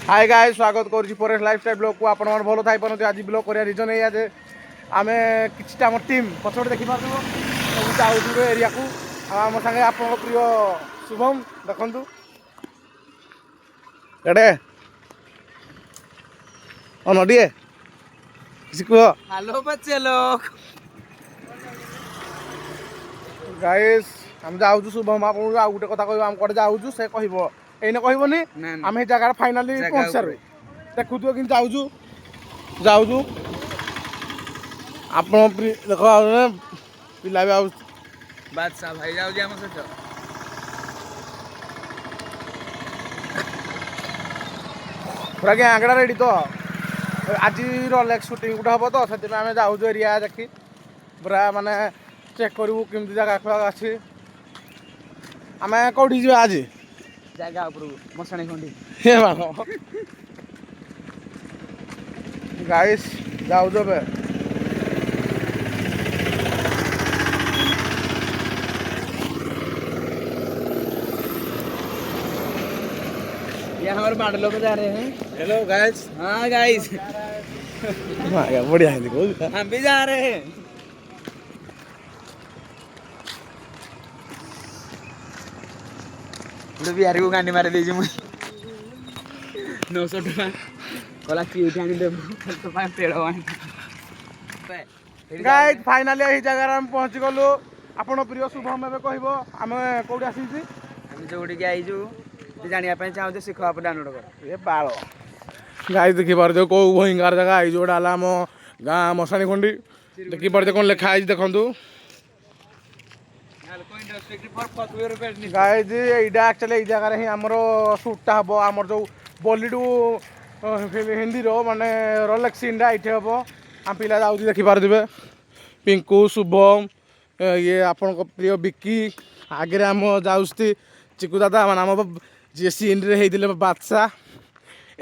Hi guys स्वागत करुच्ची Paresh lifestyle blog को आपण भल थाई पारती आज ब्लॉग कर रिजन है जे आम कि आम टीम पछपटे देखी पार्थ सब जाऊँ एरिया को आम सागे आप प्रिय शुभम देखु एडे नडीए किसी कह हेलो बच्चे लोग गाइस हम जाऊँ शुभम आप गोटे कथा कह आम कड़े जाऊँ से कह एने कहबनी आम जगह फाइनाली पहुंच सारू देखु कि जाऊँ जाऊँ आप देख पिला भी आउ बादशाह भाई जाऊँ आम सहित पूरा गैंगड़ा रेडी तो आज रोलेक्स शूटिंग गोटे हम तो से आम जाऊँ एरिया देखी पूरा माने चेक करूँ केमती जगह खुआ अच्छी आम कौटी जा आज जगह ऊपर मशाणी खंडी गाइस जाऊ बे ये हमारे बाढ़ लोग जा रहे हैं। हेलो गाइस हाँ गाइस बढ़िया है हम भी जा रहे हैं। बिहारी को गांडी मारी दीजिए मुझे 900 टका कला की उठानी दे तो पाए पेड़ गाइस फाइनली यही जगह हम पहुंच गलु आपण प्रिय शुभम एबे कहबो आमे कोडी आसीछि हम जोडी के आइजु जानिया पे चाहू जे सिखो आप डाउनलोड कर ए बाळ गाइस देखि पार दे को भयंकर जगह आई जोडा ला मो गां मसानी खंडी देखि पार दे कोन लेखा आई देखंतु गाइस एइडा एक्चुअली एइ जगह रे ही हमरो शूटटा हबो हमर जो बॉलीवुड हिंदी रो माने रोलेक्स इंडा इठे हबो हम पिला जाऊ देखि पार दिबे पिंकू शुभम ये आपण प्रिय बिक्की आगे आम जाऊँ चिकू दादा मान आम जी सीन रे होते बादशाह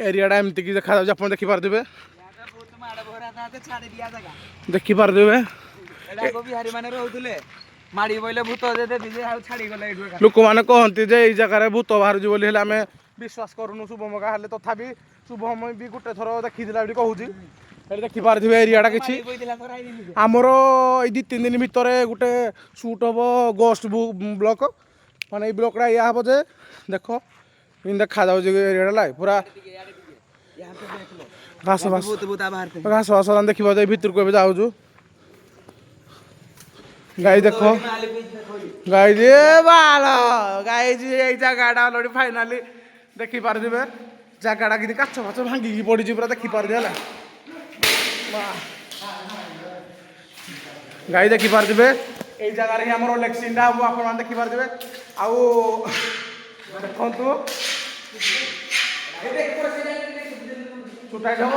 एरियाटा एमती कि देखा आप देखी पारे देखी पारे लोक मैंने कहते ये जगार भूत बाहर बोली आम विश्वास करूँ शुभम का तथापि शुभम भी गोटे थर देखी कहूँ देखी पारे एरियाटा कि आमर ये 2-3 दिन भितर गोटे सुट हम गोस्ट ब्लॉक माने ब्लॉकटा या हम जे देख इन देखा जाऊँ एरिया पूरा घास घास घास देखी पारे भितर को जाऊँ गाई देख गाई जी बाल गाई जी यही जगहटा अलरेडी फाइनाली देखी पारे जगहटा कि काच फाच भांगी पड़ी पूरा देखी पारे गाई देखी पारे यही जगह आम रोलेक्सिंडा हम आप देखी पारे आउ देखु चुटाई हम